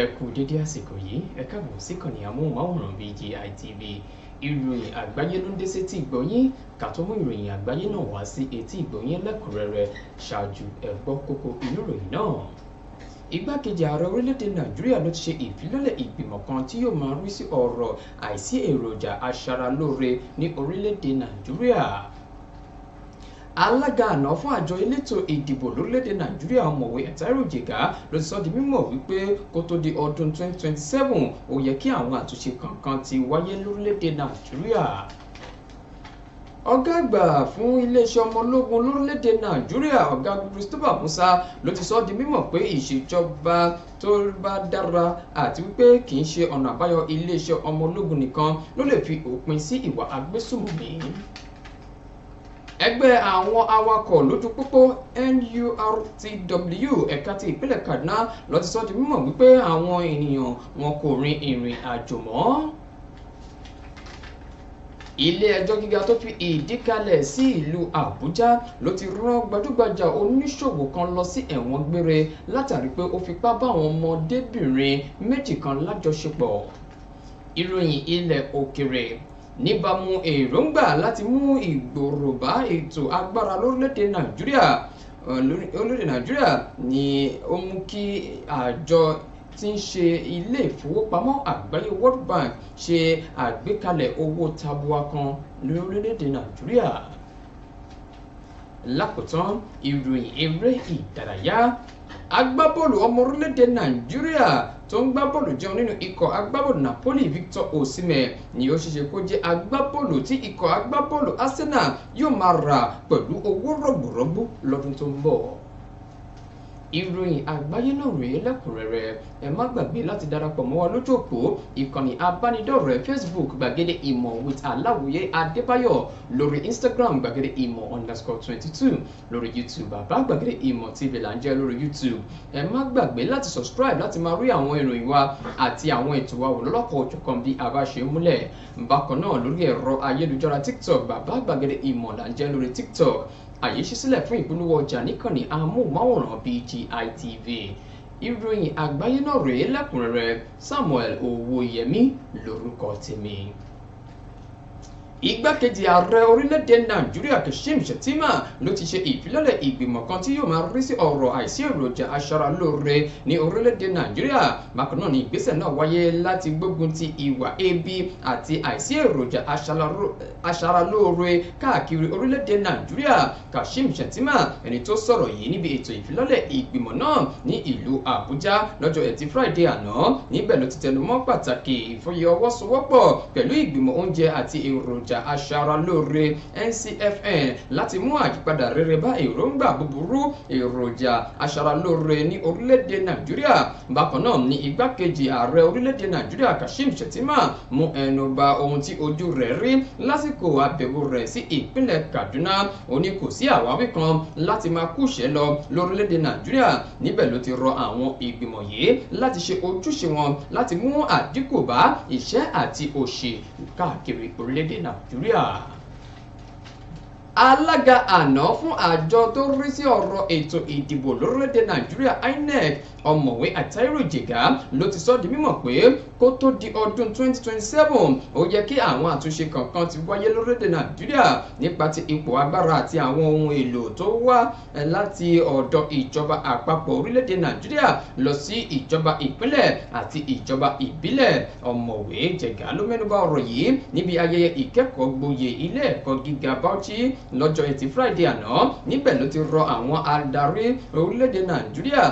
ẹ kú dédé àsìkò yìí ẹ káàbọ̀ sí ìkànnì amóhùnmáwòrán BGI TV. Ìròyìn àgbáyé ló ń dé sétí ìgbọ̀nyín ká tó mú ìròyìn àgbáyé náà wá sí etí ìgbọ̀nyín lẹ́kùnrẹ́rẹ́. Ṣáájú ẹ gbọ́ kókó inú ìròyìn náà. Igbákejì ààrẹ orílẹ̀-èdè Nàìjíríà ló ti ṣe ìfilọ́lẹ̀ ìgbìmọ̀ kan tí yóò máa rí sí ọ̀rọ̀ àìsí èròjà aṣaralóore ní orílẹ̀-èdè Nàìjíríà. Alága àná fún àjọ elétò ìdìbò lórílẹ̀-èdè Nàìjíríà ọ̀mọ̀wé Ẹ̀táírò Jẹ̀gá ló ti sọ di mímọ̀ wípé kó tó di ọdún 2027 ó yẹ kí àwọn àtúnṣe kankan ti wáyé lórílẹ̀-èdè Nàìjíríà. Ọ̀gá àgbà fún iléeṣẹ́ ọmọ ológun lórílẹ̀-èdè Nàìjíríà ọ̀gágun Christopher Musa ló ti sọ di mímọ̀ pé ìṣèjọba tó bá dára àti wípé kì í ṣe ọ̀nà àbáyọ iléeṣẹ́ ọmọ ológun nìkan ló lè fi òpin sí ìwà agbésùnmọ̀mí. Ẹgbẹ́ àwọn awakọ̀ lójú pópó NURTW ẹ̀ka ti ìpínlẹ̀ Kaduna ló ti sọ di mímọ̀ wípé àwọn ènìyàn wọn kò rin ìrìn àjò mọ́. Ilé ẹjọ́ gíga tó fi ìdí kalẹ̀ sí ìlú Àbújá ló ti rán gbajúgbajà oníṣòwò kan lọ sí ẹ̀wọ̀n gbére látàrí pé ó fipá bá àwọn ọmọdébìnrin méjì kan lájọṣepọ̀. Ìròyìn ilẹ̀ òkèrè níbàámu èròǹgbà láti mú ìgbòòrò bá ètò agbára lórílẹ̀-èdè Nàìjíríà ni ó mú kí àjọ tí ń ṣe ilé ìfowópamọ́ àgbáyé World Bank ṣe àgbékalẹ̀ owó tabua kan lórílẹ̀-èdè Nàìjíríà. Lákòótán ìròyìn eré ìdárayá agbábọ́ọ̀lù ọmọ orílẹ̀-èdè Nàìjíríà tó ń gbá bọ́ọ̀lù jẹun nínú ikọ̀ agbábọ́ọ̀lù Napoli Victor Osimhen ni ó ṣeéṣe kó jẹ́ agbábọ́ọ̀lù tí ikọ̀ agbábọ́ọ̀lù Arsenal yóò máa rà pẹ̀lú owó rọ̀gbọ̀rọ̀gbọ̀ lọ́dún tó ń bọ̀. Ìròyìn àgbáyé náà rèé lẹ́kùnrẹ́rẹ́. Ẹ má gbàgbé láti darapọ̀ mọ́ wa lójú òpó ìkànnì abánidọ́rẹ̀ẹ́ Facebook gbàgede ìmọ̀ with Aláwòye Adébáyọ̀, lórí Instagram gbàgede ìmọ̀ _22, lórí YouTube bàbá gbàgede ìmọ̀ TV là ń jẹ́ lórí YouTube. Ẹ má gbàgbé láti subscribe láti máa rí àwọn ìròyìn wa àti àwọn ètò wa wò lọ́lọ́kọ̀ òjọ̀kan bí a bá ṣe múlẹ̀. Bákan náà lórí ẹ̀rọ ayélujára TikTok bàbá gbàgede ìmọ̀ là ń jẹ́ lórí TikTok. Àyè ṣí sílẹ̀ fún ìpolówó ọjà níkànnì amóhùnmáwòrán BGI TV. Ìròyìn àgbáyé náà rèé lẹ́kùnrẹ́rẹ́. Samuel Owóyẹmí lórúkọ tèmi. Igbákejì ààrẹ orílẹ̀-èdè Nàìjíríà Kashim Shettima ló ti ṣe ìfilọ́lẹ̀ ìgbìmọ̀ kan tí yóò máa rí sí ọ̀rọ̀ àìsí èròjà aṣaralóore ní orílẹ̀-èdè Nàìjíríà. Bákan náà ni ìgbésẹ̀ náà wáyé láti gbógun ti ìwà ebi àti àìsí èròjà aṣaralóore káàkiri orílẹ̀-èdè Nàìjíríà. Kashim Shettima ẹni tó sọ̀rọ̀ yìí níbi ètò ìfilọ́lẹ̀ ìgbìmọ̀ náà ní ìlú Àbújá lọ́jọ́ Ẹtì Friday àná. Níbẹ̀ ló ti tẹnumọ́ pàtàkì ìfọwọ́sowọ́pọ̀ pẹ̀lú ìgbìmọ̀ oúnjẹ àti èròjà aṣaralóore NCFN láti mú àyípadà rere bá èròǹgbà búburú èròjà aṣaralóore ní orílẹ̀-èdè Nàìjíríà. Bákan náà ni igbákejì ààrẹ orílẹ̀-èdè Nàìjíríà Kashim Shettima mú ẹnu bà ohun tí ojú rẹ̀ rí lásìkò àbẹ̀wò rẹ̀ sí ìpínlẹ̀ Kaduna. Ó ní kò sí àwáwí kan láti máa kúṣẹ́ lọ lórílẹ̀-èdè Nàìjíríà. Níbẹ̀ ló ti rọ àwọn ìgbìmọ̀ yìí láti ṣe ojúṣe wọn láti mú àdínkù bá ìṣẹ́ àti òṣì káàkiri orílẹ̀-èdè Nàìjíríà. Alága àná fún àjọ tó rí sí ọ̀rọ̀ ètò ìdìbò lórílẹ̀-èdè Nàìjíríà INEC ọ̀mọ̀wé Ẹ̀táírò Jẹ̀gá ló ti sọ di mímọ̀ pé kó tó di ọdún 2027 ó yẹ kí àwọn àtúnṣe kankan ti wáyé lórílẹ̀-èdè Nàìjíríà nípa ti ipò agbára àti àwọn ohun èlò tó wá láti ọ̀dọ̀ ìjọba àpapọ̀ orílẹ̀-èdè Nàìjíríà lọ sí ìjọba ìpínlẹ̀ àti ìjọba ìbílẹ̀. Ọ̀mọ̀wé Jẹ̀gá ló mẹ́nubà ọ̀rọ̀ yìí níbi ayẹyẹ ìkẹ́kọ̀ọ́ gboyè ilé ẹ̀kọ́ gíga Bauchi lọ́jọ́ Ẹtì Friday àná. Níbẹ̀ ló ti rọ àwọn adarí orílẹ̀-èdè Nàìjíríà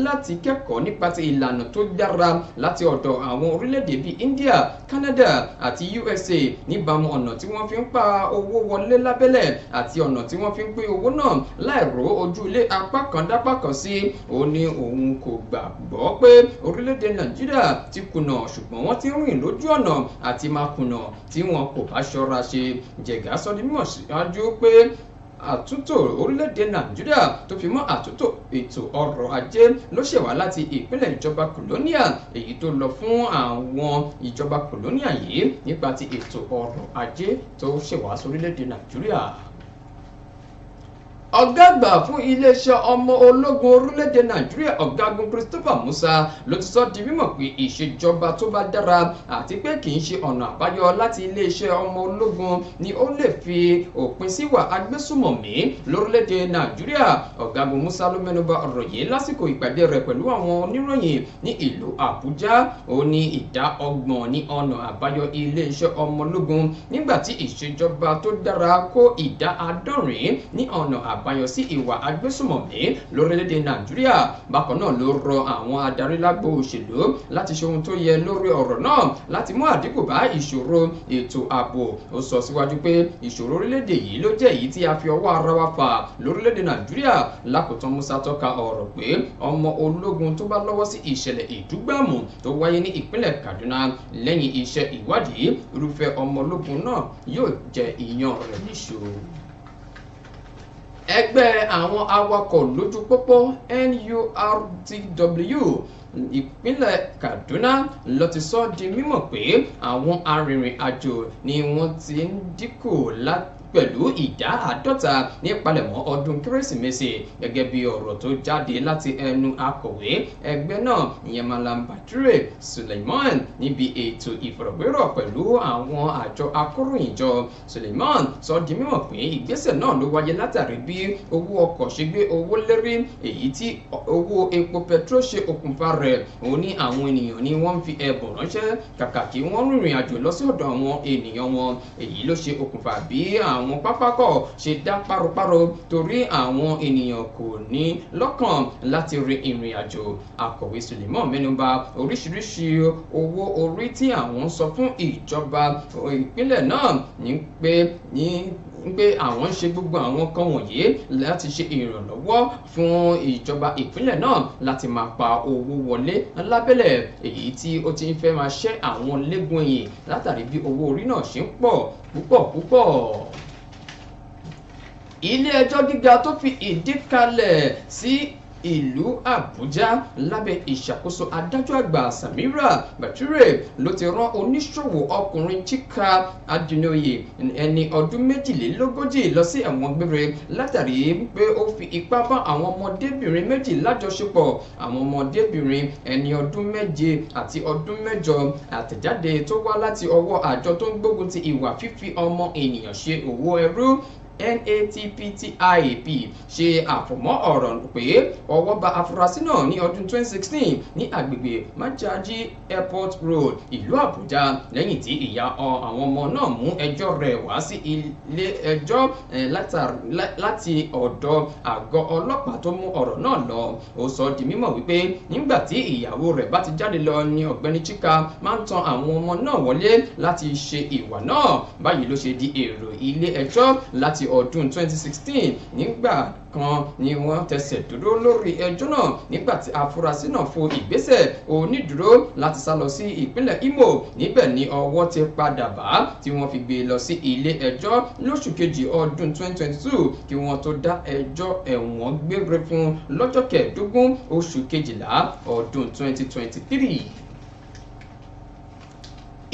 láti kẹ́kọ̀ọ́ nípa ti ìlànà tó dára láti ọ̀dọ̀ àwọn orílẹ̀-èdè bíi India, Canada àti USA níbàámu ọ̀nà tí wọ́n fi ń pa owó wọlé lábẹ́lẹ̀ àti ọ̀nà tí wọ́n fi ń pín owó náà láìró ojú ilé apá kan dápá kan sí. Ó ní òun kò gbàgbọ́ pé orílẹ̀-èdè Nàìjíríà ti kùnà ṣùgbọ́n wọ́n ti rìn lójú ọ̀nà àti máa kùnà tí wọn kò bá ṣọ́ra ṣe. Jẹ̀gá sọ di mímọ̀ síwájú pé àtúntò orílẹ̀-èdè Nàìjíríà tó fi mọ́ àtúntò ètò ọrọ̀ ajé ló ṣẹ̀wá láti ìpínlẹ̀ ìjọba kòlóníà èyí tó lọ fún àwọn ìjọba kòlóníà yìí nípa ti ètò ọrọ̀ ajé tó ṣẹ̀wá sórílẹ̀-èdè Nàìjíríà. ọ̀gá àgbà fún iléeṣẹ́ ọmọ ológun orílẹ̀-èdè nàìjíríà ọ̀gágun Christopher Musa ló ti sọ di mímọ̀ pé ìṣèjọba tó bá dára àti pé kì í ṣe ọ̀nà àbáyọ láti iléeṣẹ́ ọmọ ológun ni ó lè fi òpin sí ìwà agbésùmọ̀mí lórílẹ̀-èdè nàìjíríà. ọ̀gágun Musa ló mẹ́nuba ọ̀rọ̀ yìí lásìkò ìpàdé rẹ̀ pẹ̀lú àwọn oníròyìn ní ìlú àbújá. ó ní ìdá 30 ní ọ̀nà àbáyọ iléeṣẹ́ ọmọ ológun nígbà tí ìṣèjọba tó dára kó ìdá 70 ní ọ̀nà àbáyọ sí ìwà agbésùmọ̀mí lórílẹ̀‐èdè nàìjíríà. bákan náà ló rọ àwọn adarí lágbo òṣèlú láti ṣe ohun tó yẹ lórí ọ̀rọ̀ náà láti mú àdínkù bá ìṣòro ètò ààbò. ó sọ síwájú pé ìṣòro orílẹ̀‐èdè yìí ló jẹ́ èyí tí a fi ọwọ́ ara wa fà lórílẹ̀‐èdè nàìjíríà. lákòótán Musa tọ́ka ọ̀rọ̀ pé ọmọ ológun tó bá lọ́wọ́ sí ìṣẹ̀lẹ̀ ìdúgbàmù tó wáyé ní ìpínlẹ̀ Kaduna lẹ́yìn iṣẹ́ ìwádìí irúfẹ́ ọmọ ológun náà yóò jẹ ìyan rẹ̀ níṣó. ẹgbẹ́ àwọn awakọ̀ lójú pópó NURTW ìpínlẹ̀ Kaduna ló ti sọ di mímọ̀ pé àwọn arìnrìn-àjò ni wọ́n ti ń dínkù pẹ̀lú ìdá 50 ní ìpalẹ̀mọ́ ọdún kérésìmesì gẹ́gẹ́ bí ọ̀rọ̀ tó jáde láti ẹnu akọ̀wé ẹgbẹ́ náà ìyẹn Malam Badure Suleiman níbi ètò ìfọ̀rọ̀wérọ̀ pẹ̀lú àwọn àjọ akóròyìnjọ. Suleiman sọ di mímọ̀ pé ìgbésẹ̀ náà ló wáyé látàrí bí owó ọkọ̀ ṣe gbé owó lérí èyí tí owó epo petrol ṣe okùnfà rẹ̀. ó ní àwọn ènìyàn ni wọ́n fi ẹ̀bùn ránṣẹ́ kàkà kí wọ́n rìnrìn àjò lọ sí ọ̀dọ̀ àwọn ènìyàn wọn. èyí ló ṣe okùnfà bí àwọn pápákọ̀ ṣe dá páropáro torí àwọn ènìyàn kò ní lọ́kàn láti rin ìrìn àjò. akọ̀wé Suleiman mẹ́nuba oríṣiríṣi owó orí tí àwọn sọ fún ìjọba ìpínlẹ̀ náà ní pé àwọn ń ṣe gbogbo àwọn kan wọ̀nyí láti ṣe ìrànlọ́wọ́ fún ìjọba ìpínlẹ̀ náà láti máa pa owó wọlé lábẹ́lẹ̀ èyí tí ó ti ń fẹ́ máa ṣẹ́ àwọn léegun ẹ̀yìn látàrí bí owó orí náà ṣe ń pọ̀ púpọ̀. ilé ẹjọ́ gíga tó fi ìdí kalẹ̀ sí ìlú Àbújá lábẹ́ ìṣàkóso adájọ́ àgbà Samira Bature ló ti rán oníṣòwò ọkùnrin Chika Adinoye ẹni ọdún 42 lọ sí ẹ̀wọ̀n gbére látàrí pé ó fi ipá bá àwọn ọmọdébìnrin méjì lájọṣepọ̀. àwọn ọmọdébìnrin ẹni ọdún 7 àti ọdún 8. àtẹ̀jáde tó wá láti ọwọ́ àjọ tó ń gbógun ti ìwà fífi ọmọ ènìyàn ṣe òwò ẹrú NATPTIP ṣe àfọ̀mọ́ ọ̀rọ̀ pé ọwọ́ bá afurasí náà ní ọdún 2016 ní agbègbè Majaji Airport Road ìlú Àbújá lẹ́yìn tí ìyá àwọn ọmọ náà mú ẹjọ́ rẹ̀ wá sí ilé ẹjọ́ láti ọ̀dọ̀ àgọ́ ọlọ́pàá tó mú ọ̀rọ̀ náà lọ. ó sọ di mímọ̀ wípé nígbà tí ìyàwó rẹ̀ bá ti jáde lọ ni ọ̀gbẹ́ni Chika máa ń tan àwọn ọmọ náà wọlé láti ṣe ìwà náà. báyìí ló ṣe di èrò ilé ẹjọ́ láti ọdún 2016 nígbà kan ni wọ́n tẹsẹ̀ dúró lórí ẹjọ́ náà nígbà tí afurasí náà fo ìgbésẹ̀ onídùúró láti sá lọ sí ìpínlẹ̀ Imo. níbẹ̀ ni ọwọ́ ti padà bá tí wọ́n fi gbé lọ sí ilé ẹjọ́ lóṣù kejì ọdún 2022 kí wọ́n tó dá ẹjọ́ ẹ̀wọ̀n gbére fún lọ́jọ́ 15 oṣù kejìlá ọdún 2023.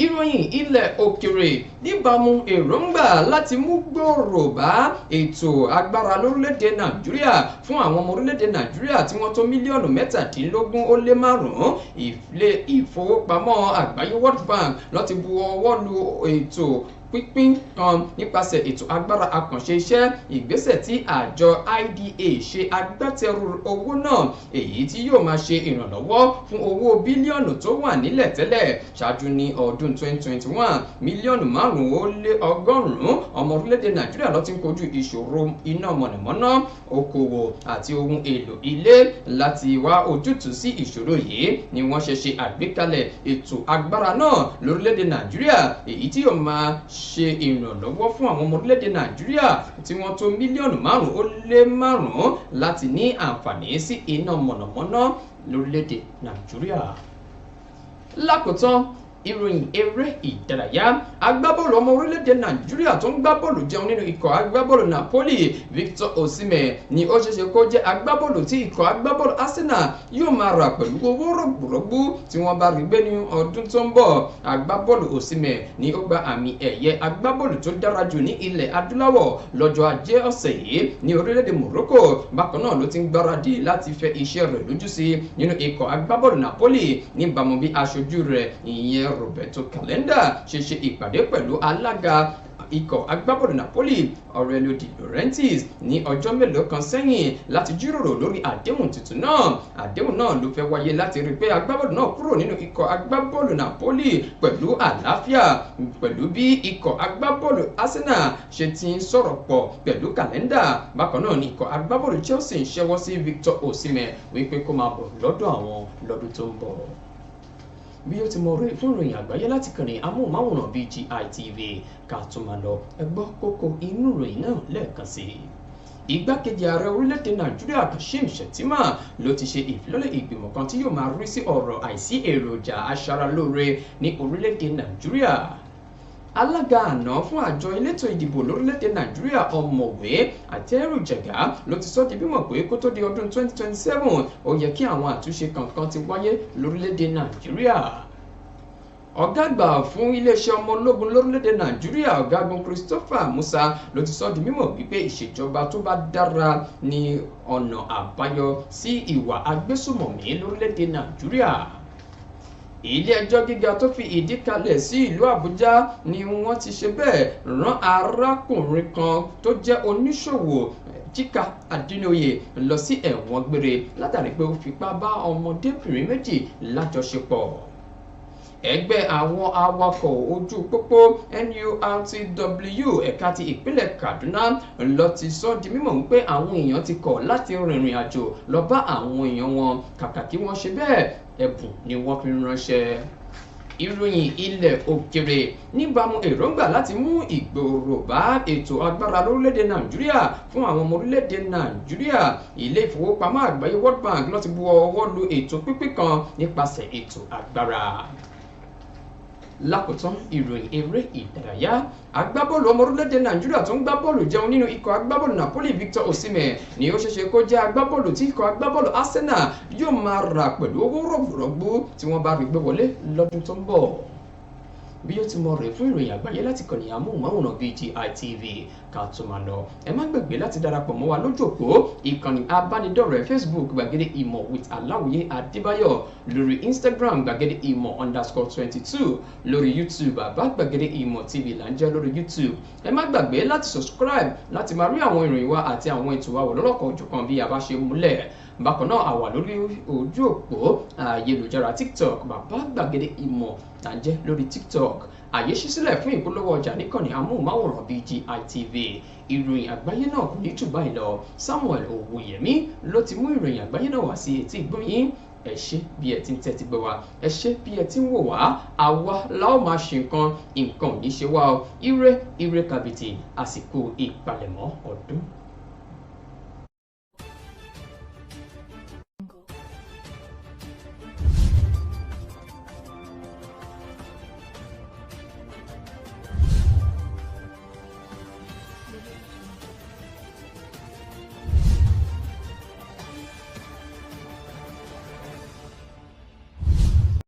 ìròyìn ilẹ̀ òkèrè níbàámu èròǹgbà láti mú gbòòrò bá ètò agbára lórílẹ̀‐èdè nàìjíríà fún àwọn ọmọ orílẹ̀‐èdè nàìjíríà tí wọ́n tó mílíọ̀nù 17.5 ilé ìfowópamọ́ àgbáyé World Bank ló ti bu ọwọ́ lu ètò pínpín kan nípasẹ̀ ètò agbára àkànṣe iṣẹ́ ìgbésẹ̀ tí àjọ IDA ṣe agbátẹrù owó náà èyí tí yóò máa ṣe ìrànlọ́wọ́ fún owó bílíọ̀nù tó wà nílẹ̀ tẹ́lẹ̀. ṣáájú ní ọdún 2021 mílíọ̀nù 500 ọmọ orílẹ̀-èdè nàìjíríà ló ti ń kojú ìṣòro iná mọ̀nàmọ́ná okòwò àti ohun èlò ilé. láti wá ojútùú sí ìṣòro yìí ni wọ́n ṣe àgbékalẹ̀ ètò agbára náà lórílẹ̀-èdè nàìjíríà èyí tí yóò máa ṣe ìrànlọ́wọ́ fún àwọn ọmọ orílẹ̀-èdè nàìjíríà tí wọ́n tó mílíọ̀nù 500 láti ní àǹfààní sí iná mọ̀nàmọ́ná lórílẹ̀-èdè nàìjíríà. lákòótán ìròyìn eré ìdárayá agbábọ́ọ̀lù ọmọ orílẹ̀-èdè Nàìjíríà tó ń gbá bọ́ọ̀lù jẹun nínú ikọ̀ agbábọ́ọ̀lù Napoli Victor Osimhen ni ó ṣeéṣe kó jẹ́ agbábọ́ọ̀lù tí ikọ̀ agbábọ́ọ̀lù Arsenal yóò máa rà pẹ̀lú owó rọ̀gbọ̀rọ̀gbọ̀ tí wọ́n bá rí gbé ní ọdún tó ń bọ̀. Agbábọ́ọ̀lù Osimhen ni ó gba àmì ẹ̀yẹ agbábọ́ọ̀lù tó dára jù ní ilẹ̀ adúláwọ̀ lọ́jọ́ ajé ọ̀sẹ̀ yìí ní orílẹ̀-èdè Morocco. Bákan náà ló ti ń gbáradì láti fẹ́ iṣẹ́ rẹ̀ lójú sí nínú ikọ̀ agbábọ́ọ̀lù Napoli níbàámu bí aṣojú rẹ̀ ìyẹn Roberto Calenda ṣe ṣe ìpàdé pẹ̀lú alága ikọ̀ agbábọ́ọ̀lù Napoli Aurelio Di Laurentiis ní ọjọ́ mélòó kan sẹ́yìn láti jíròrò lórí àdéhùn tuntun náà. Àdéhùn náà ló fẹ́ wáyé láti rí pé agbábọ́ọ̀lù náà kúrò nínú ikọ̀ agbábọ́ọ̀lù Napoli pẹ̀lú àlàáfíà pẹ̀lú bí ikọ̀ agbábọ́ọ̀lù Arsenal ṣe ti ń sọ̀rọ̀ pọ̀ pẹ̀lú Calenda. Bákan náà ni ikọ̀ agbábọ́ọ̀lù Chelsea ń ṣẹ́wọ́ sí Victor Osimhen wípé kó máa bọ̀ lọ́dọ̀ àwọn lọ́dún tó ń bọ̀. Bí ó ti mọ rè fún ìròyìn àgbáyé láti kàn ní amóhùnmáwòrán BGI TV ká tó máa lọ ẹ gbọ́ kókó inú ìròyìn náà lẹ́ẹ̀kan sí i. Igbákejì ààrẹ orílẹ̀-èdè Nàìjíríà Kashim Shettima ló ti ṣe ìfilọ́lẹ̀ ìgbìmọ̀ kan tí yóò máa rí sí ọ̀rọ̀ àìsí èròjà aṣaralóore ní orílẹ̀-èdè Nàìjíríà. Alága àná fún àjọ elétò ìdìbò lórílẹ̀-èdè Nàìjíríà ọ̀mọ̀wé Àtẹ́rù Jẹ̀gá ló ti sọ di mímọ̀ pé kó tó di ọdún 2027 ó yẹ kí àwọn àtúnṣe kankan ti wáyé lórílẹ̀-èdè Nàìjíríà. Ọ̀gá àgbà fún iléeṣẹ́ ọmọ ológun lórílẹ̀-èdè Nàìjíríà ọ̀gágun Christopher Musa ló ti sọ di mímọ̀ wípé ìṣèjọba tó bá dára ní ọ̀nà àbáyọ sí ìwà agbésùmọ̀mí lórílẹ̀-èdè Nàìjíríà. Ilé-ẹjọ́ gíga tó fi ìdí kalẹ̀ sí ìlú Àbújá ni wọ́n ti ṣe bẹ́ẹ̀ rán arákùnrin kan tó jẹ́ oníṣòwò Chika Adinoye lọ sí ẹ̀wọ̀n gbére látàrí pé ó fipá bá ọmọdébìnrin méjì lájọṣepọ̀. Ẹgbẹ́ àwọn awakọ̀ ojú pópó NURTW ẹ̀ka ti ìpínlẹ̀ Kaduna ló ti sọ di mímọ̀ wípé àwọn èèyàn ti kọ̀ láti rìnrìn àjò lọ bá àwọn èèyàn wọn kàkà kí wọ́n ṣe bẹ́ẹ̀ ẹ̀bùn ni wọ́n fi ránṣẹ́. Ìròyìn ilẹ̀ òkèrè níbàámu èròǹgbà láti mú ìgbòòrò bá ètò agbára lórílẹ̀‐èdè Nàìjíríà fún àwọn ọmọ orílẹ̀‐èdè Nàìjíríà ilé ìfowópamọ́ àgbáyé World Bank ló ti bu ọwọ́ lu ètò pínpín kan nípasẹ̀ ètò agbára. Lákòótán ìròyìn eré ìdárayá agbábọ́ọ̀lù ọmọ orílẹ̀-èdè Nàìjíríà tó ń gbá bọ́ọ̀lù jẹun nínú ikọ̀ agbábọ́ọ̀lù Napoli Victor Osimhen ni ó ṣeéṣe kó jẹ́ agbábọ́ọ̀lù tí ikọ̀ agbábọ́ọ̀lù Arsenal yóò máa rà pẹ̀lú owó rọ̀gbọ̀rọ̀gbọ̀ tí wọ́n bá rí gbé wọlé lọ́dún tó ń bọ̀. Bí ó ti mọ rè fún ìròyìn àgbáyé láti kàn ní amóhùnmáwòrán BGI TV ká tó máa lọ ẹ má gbàgbé láti darapọ̀ mọ́ wa lójú òpó ìkànnì abánidọ́rẹ̀ẹ́ Facebook gbàgede ìmọ̀ with Aláwìyé Adébáyọ̀ lórí Instagram gbàgede ìmọ̀ _22 lórí YouTube bàbá gbàgede ìmọ̀ TV là ń jẹ́ lórí YouTube ẹ má gbàgbé láti subscribe láti máa rí àwọn ìròyìn wa àti àwọn ètò wa wò lọ́lọ́kan òjọ̀kan bí a bá ṣe múlẹ̀. Bákan náà a wà lórí ojú òpó ayélujára TikTok bàbá gbàgede ìmọ̀ là ń jẹ́ lórí TikTok àyè ṣí sílẹ̀ fún ìpolówó ọjà níkànnì amóhùnmáwòrán BGI TV. Ìròyìn àgbáyé náà kò ní jù báyìí lọ Samuel Owóyẹmí ló ti mú ìròyìn àgbáyé náà wá sí etí ìgbóyín. Ẹ ṣé bí ẹ ti ń tẹ́tí gbọ́ wa ẹ ṣé bí ẹ ti ń wò wá àwa la ó máa ṣe nǹkan ò ní ṣe wá o ire kàbìtì àsìkò ìpalẹ̀mọ́ ọdún.